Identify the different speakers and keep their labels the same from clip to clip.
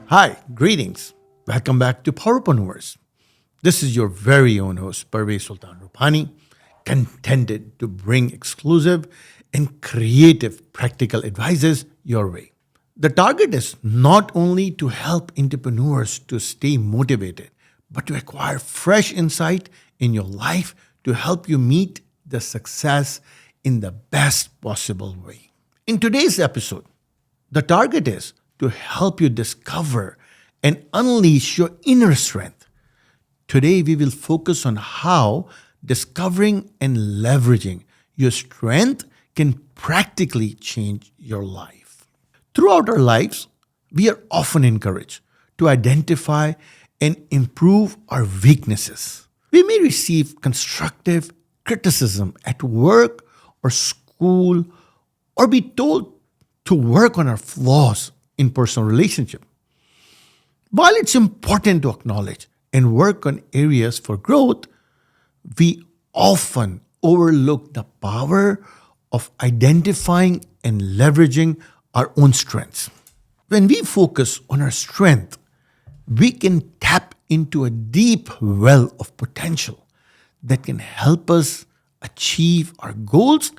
Speaker 1: Hi, greetings. Welcome back to Powerpreneurs. This is your very own host, Parvez Rupani, contented to bring exclusive and creative practical advices your way. The target is not only to help entrepreneurs to stay motivated, but to acquire fresh insight in your life to help you meet the success in the best possible way. In today's episode, the target is to help you discover and unleash your inner strength. Today, we will focus on how discovering and leveraging your strength can practically change your life. Throughout our lives, we are often encouraged to identify and improve our weaknesses. We may receive constructive criticism at work or school, or be told to work on our flaws in personal relationship. While it's important to acknowledge and work on areas for growth, we often overlook the power of identifying and leveraging our own strengths. When we focus on our strength, we can tap into a deep well of potential that can help us achieve our goals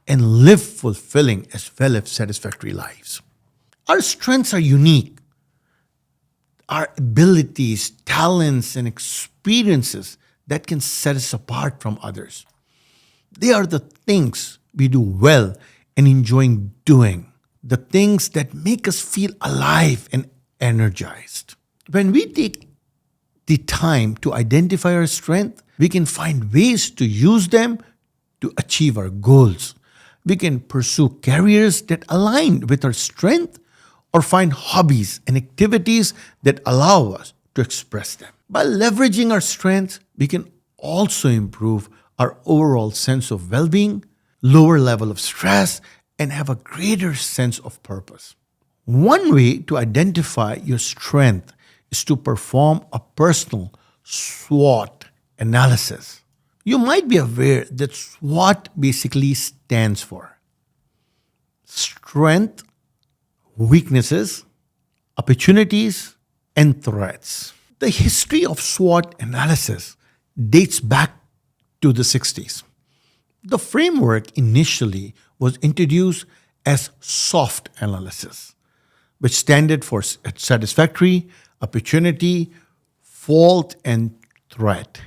Speaker 1: and live fulfilling as well as satisfactory lives. Our strengths are unique. Our abilities, talents, and experiences that can set us apart from others. They are the things we do well and enjoy doing, the things that make us feel alive and energized. When we take the time to identify our strength, we can find ways to use them to achieve our goals. We can pursue careers that align with our strength or find hobbies and activities that allow us to express them. By leveraging our strengths, we can also improve our overall sense of well-being, lower level of stress, and have a greater sense of purpose. One way to identify your strength is to perform a personal SWOT analysis. You might be aware that SWOT basically stands for strength, weaknesses, opportunities, and threats. The history of SWOT analysis dates back to the 60s. The framework initially was introduced as SOFT analysis, which stood for satisfactory, opportunity, fault, and threat.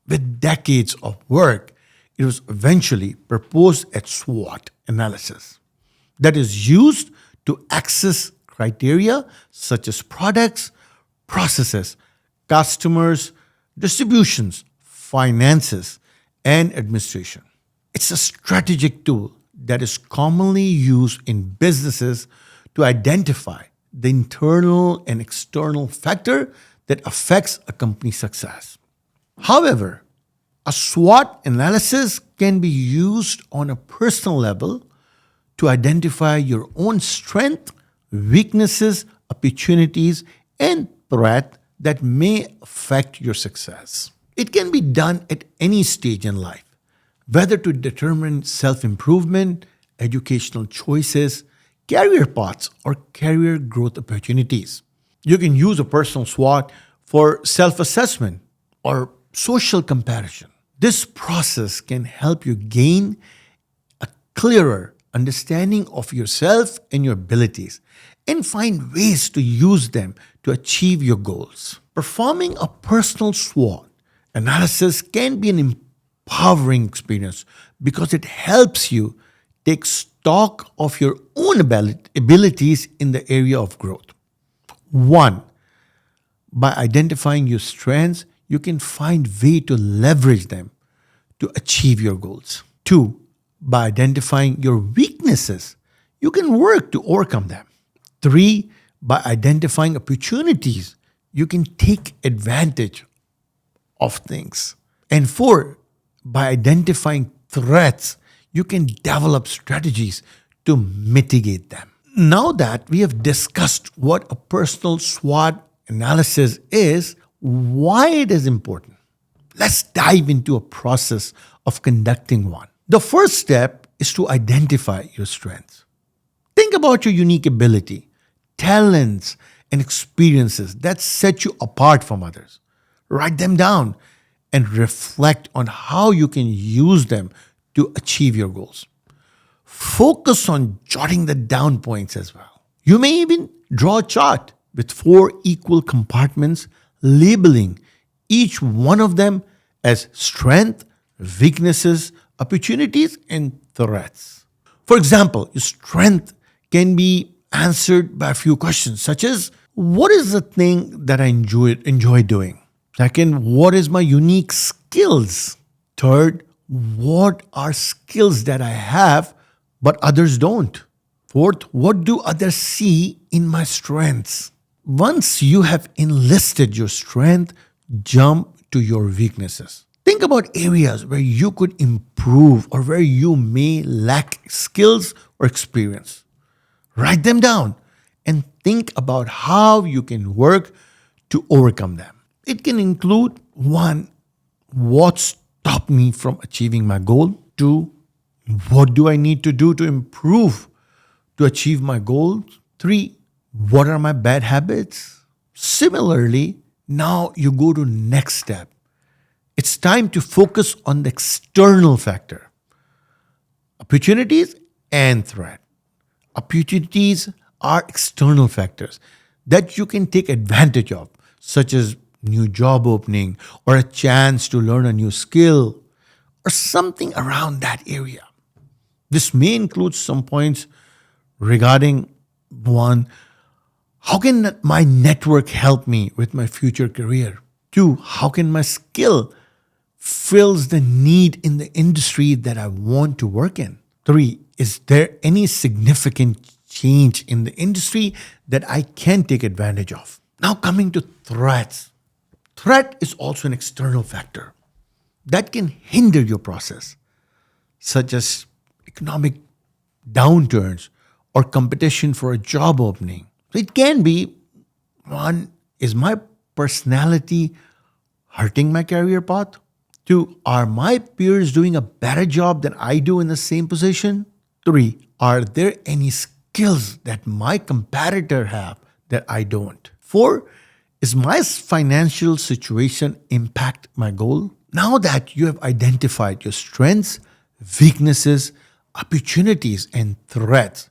Speaker 1: With decades of work, it was eventually proposed as SWOT analysis that is used to access criteria such as products, processes, customers, distributions, finances, and administration. It's a strategic tool that is commonly used in businesses to identify the internal and external factor that affects a company's success. However, a SWOT analysis can be used on a personal level to identify your own strength, weaknesses, opportunities, and threats that may affect your success. It can be done at any stage in life, whether to determine self-improvement, educational choices, career paths, or career growth opportunities. You can use a personal SWOT for self-assessment or social comparison. This process can help you gain a clearer understanding of yourself and your abilities and find ways to use them to achieve your goals. Performing a personal SWOT analysis can be an empowering experience because it helps you take stock of your own abilities in the area of growth. 1. By identifying your strengths, you can find way to leverage them to achieve your goals. 2. By identifying your weaknesses, you can work to overcome them. 3. By identifying opportunities, you can take advantage of things. And 4. By identifying threats, you can develop strategies to mitigate them. Now that we have discussed what a personal SWOT analysis is, why it is important, let's dive into a process of conducting one. The first step is to identify your strengths. Think about your unique ability, talents, and experiences that set you apart from others. Write them down and reflect on how you can use them to achieve your goals. Focus on jotting the down points as well. You may even draw a chart with 4 equal compartments, labeling each one of them as strength, weaknesses, opportunities, and threats. For example, your strength can be answered by a few questions such as, what is the thing that I enjoy doing? Second, what is my unique skills? Third, what are skills that I have but others don't? Fourth, what do others see in my strengths? Once you have enlisted your strength, jump to your weaknesses. Think about areas where you could improve or where you may lack skills or experience. Write them down and think about how you can work to overcome them. It can include 1, what stopped me from achieving my goal? 2, what do I need to do to improve to achieve my goals? 3, what are my bad habits? Similarly, now you go to next step. It's time to focus on the external factor, opportunities and threat. Opportunities are external factors that you can take advantage of, such as new job opening or a chance to learn a new skill or something around that area. This may include some points regarding 1, how can my network help me with my future career? 2, how can my skill fills the need in the industry that I want to work in? 3, is there any significant change in the industry that I can take advantage of? Now coming to threats. Threat is also an external factor that can hinder your process, such as economic downturns or competition for a job opening. So it can be, 1, is my personality hurting my career path? 2, are my peers doing a better job than I do in the same position? 3, are there any skills that my competitor have that I don't? 4, is my financial situation impact my goal? Now that you have identified your strengths, weaknesses, opportunities, and threats,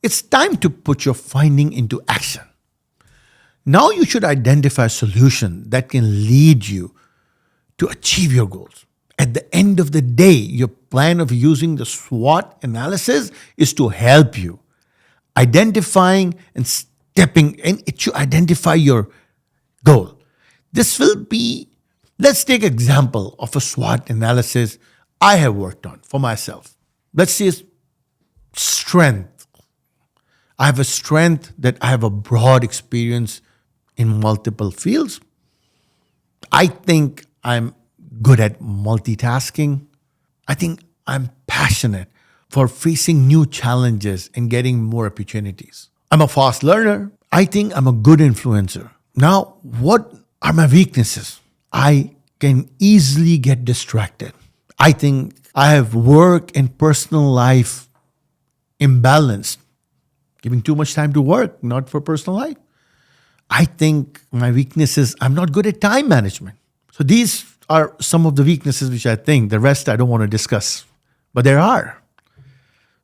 Speaker 1: it's time to put your finding into action. Now you should identify a solution that can lead you to achieve your goals. At the end of the day, your plan of using the SWOT analysis is to help you identifying and stepping, and it should identify your goal. This will be, let's take example of a SWOT analysis I have worked on for myself. Let's say strength. I have a strength that I have a broad experience in multiple fields. I think I'm good at multitasking. I think I'm passionate for facing new challenges and getting more opportunities. I'm a fast learner. I think I'm a good influencer. Now, what are my weaknesses? I can easily get distracted. I think I have work and personal life imbalanced, giving too much time to work, not for personal life. I think my weaknesses, I'm not good at time management. So these are some of the weaknesses which I think. The rest I don't want to discuss, but there are.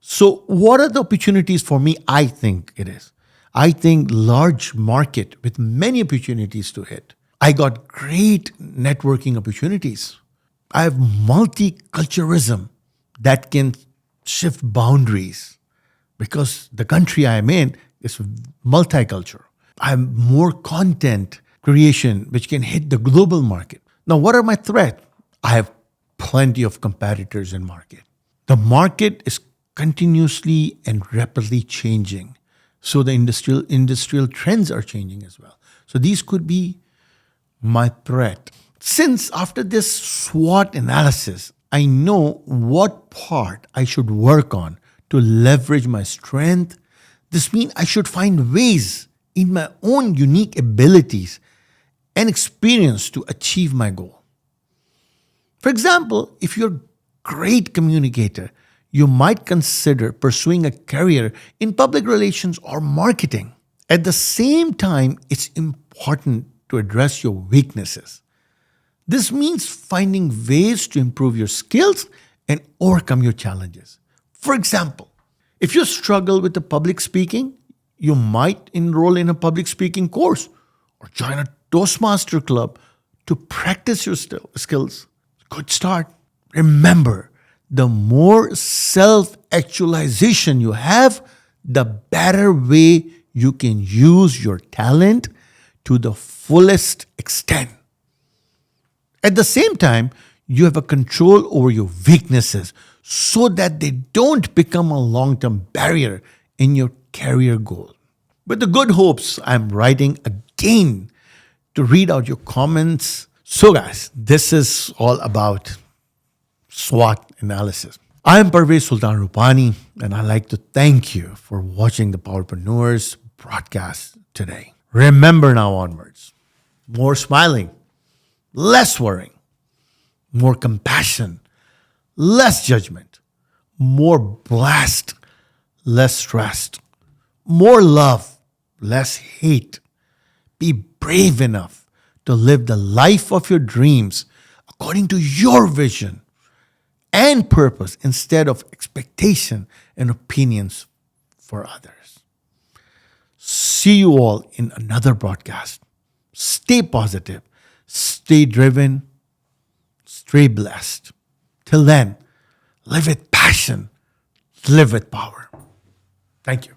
Speaker 1: So what are the opportunities for me? I think it is. I think large market with many opportunities to hit. I got great networking opportunities. I have multiculturalism that can shift boundaries because the country I'm in is multicultural. I have more content creation which can hit the global market. Now, what are my threats? I have plenty of competitors in market. The market is continuously and rapidly changing. So the industrial trends are changing as well. So these could be my threat. Since after this SWOT analysis, I know what part I should work on to leverage my strength, this means I should find ways in my own unique abilities and experience to achieve my goal. For example, if you're a great communicator, you might consider pursuing a career in public relations or marketing. At the same time, it's important to address your weaknesses. This means finding ways to improve your skills and overcome your challenges. For example, if you struggle with the public speaking, you might enroll in a public speaking course or join a Toastmaster club to practice your skills. Good start. Remember, the more self-actualization you have, the better way you can use your talent to the fullest extent. At the same time, you have a control over your weaknesses so that they don't become a long-term barrier in your career goal. With the good hopes, I'm writing again to read out your comments. So guys, this is all about SWOT analysis. I'm Parvez Rupani, and I'd like to thank you for watching the Powerpreneurs broadcast today. Remember now onwards, more smiling, less worrying, more compassion, less judgment, more blast, less stressed, more love, less hate. Be brave enough to live the life of your dreams according to your vision and purpose instead of expectation and opinions for others. See you all in another broadcast. Stay positive, stay driven, stay blessed. Till then, live with passion, live with power. Thank you.